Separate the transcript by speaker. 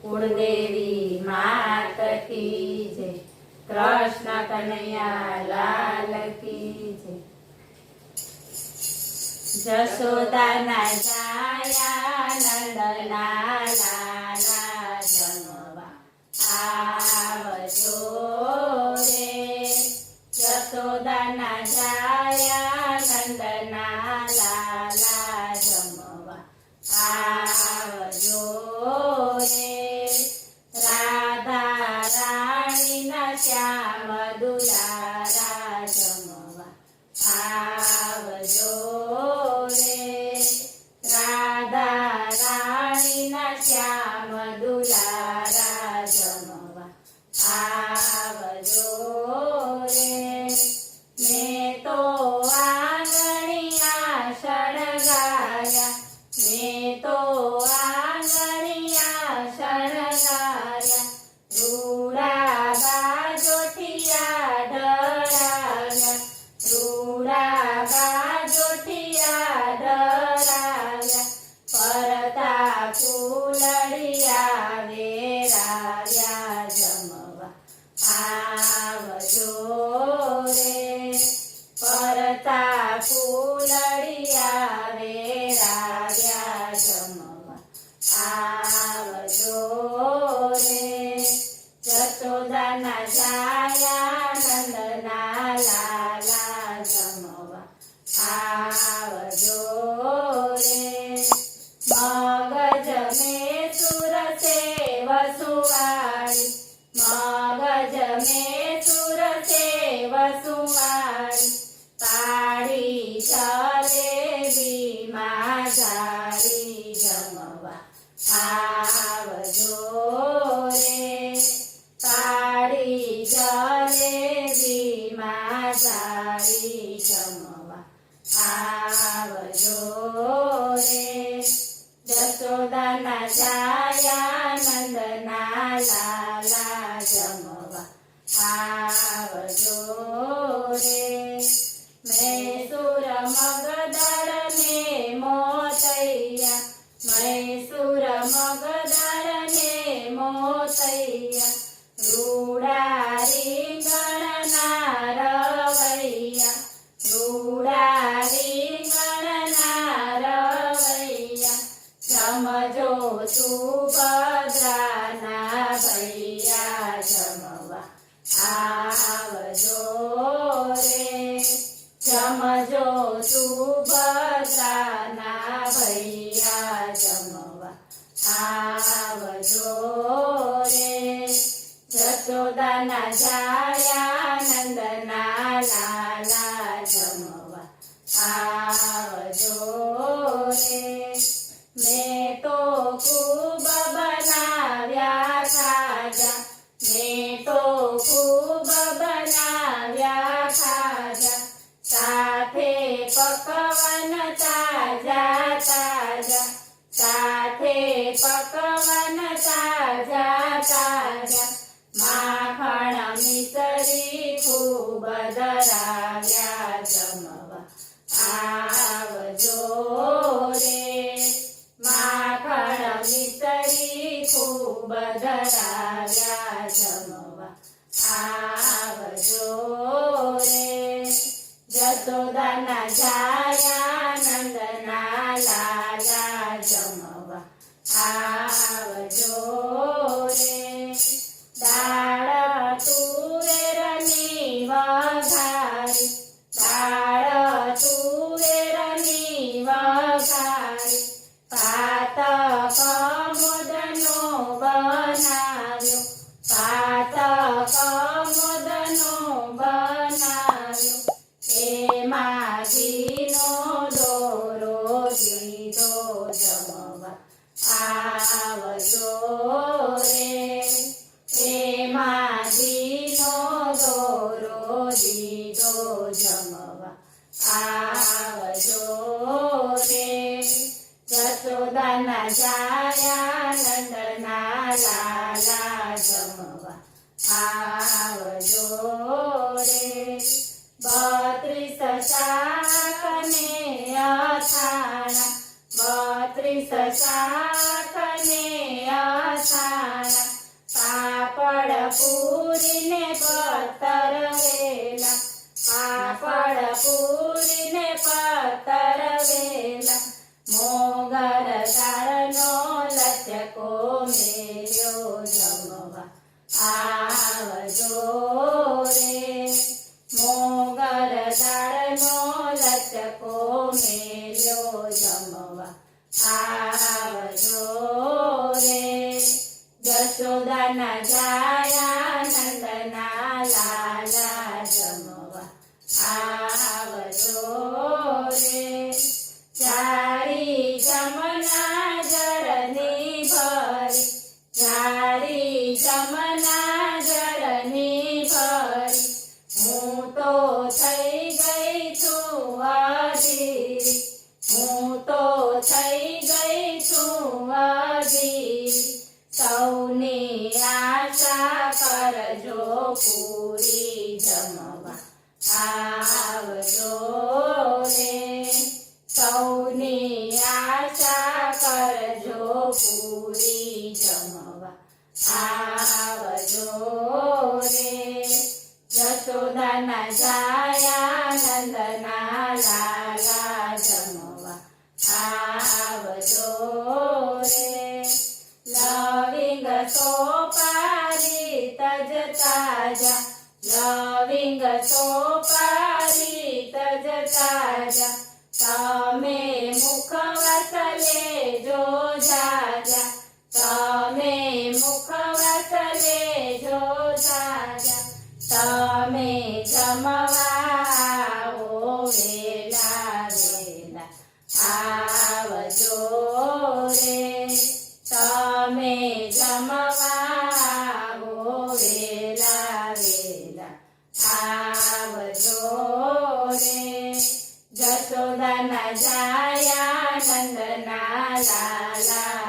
Speaker 1: કુળદેવી માત કી જય, કૃષ્ણ કનૈયા લાલ કી જય। જશોદાના જાયા નંદના લાલા જમવા આવજો રે, જશોદાના જાયા નંદના લાલા જમવા આવજો રે, રાધા રાણીના શ્યામ દુલારા જમવા આવજો રે, રાધા રાણીના શ્યામ દુલારા જમવા આવજો રે। મેં તો આંગણિયા શણગાર્યા, મેં તો આંગણિયા શણગાર્યા, રૂડા બાજોઠિયા ઢળાવ્યા, રૂડા બાજોઠિયા ઢળાવ્યા, પરતા ફૂલડિયા વેરાવ્યા જમવા આવજો રે, પરતા ફૂલડિયા વેરાવ્યા જમવા આવજો રે, જશોદાના જાયા નંદના લાલા જમવા આવજો રે। મગજ મેં સુરસે વસુવાળી, મગજ મેં સુરસે વસુવાળી, પાડી જલેબીમાં જાળી જમવા આવજો રે, પાડી જલેબીમાં જાળી જમવા આવજો રે, જશોદાના જાયા નંદના લાલા જમવા આવજો રે। મૈસૂર મગદળ ને મોતૈયા, મૈસૂર મગદળ ને મોતૈયા, રૂડા રીંગણના રવૈયા, રૂડા રીંગણના રવૈયા, જમજો સુભદ્રાના ભૈયા જમવા આવજો રે, જમજો સુભદ્રાના ભૈયા જમવા આવજો રે, જશોદાના જાયા નંદના લાલા જમવા આવજો રે। મેં તો ખૂબ બનાવ્યા ખાજા, મેં તો ખૂબ બનાવ્યા ખાજા, સાથે પકવાન તાજા તાજા, સાથે પકવાન તાજા તાજા, માખણ મિસરી ખૂબ ધરાવ્યા જમવા આવજો રે, માખણ મિસરી ખૂબ ધરાવ્યા જમવા આવજો રે, જશોદાના જાયા નંદના લાલા જમવા આવજો રે, દાળ તુવેરની વઘારી, દાળ તુવેરની વઘારી, ભાત કમોદનો બનાવ્યો, ભાત કમોદનો બનાવ્યો, એમાં ઘીનો દોરો દીધો જમવા આવજો રે, એમાં ઘીનો દોરો દીધો જમવા આવજો રે, જશોદાના જાયા નંદના લાલા જમવા આવજો રે। 32 શાક ને અથાણા, 32 શાક ને અથાણા, લ્યો જમવા આવજો રે જશોદાના જાયા નંદના લાલા જમવા આવજો રે જારી જમના જળની ભરી જારી જમના જળની ભરી હું તો થઈ ગઈ છું અધીરી હું તો થઈ ગઈ છું અધીરી સૌની આશા કરજો પૂરી જમવા આવજો રે સૌની આશા કરજો પૂરી જમવા આવજો રે જશોદાના જાયા નંદના લાલા જમવા આવજો રે લવિંગ સોપારી તજ તાજા લવિંગ સોપારી તજ તાજા તમે મુખવાસ લેજો જાજા તમે મુખવાસ લેજો જાજા તમે જમવા આવો વેલા વેલા આવજો રે તમે જમવા આવો વેલા વેલા આવજો રે જશોદાના જાયા નંદના લાલા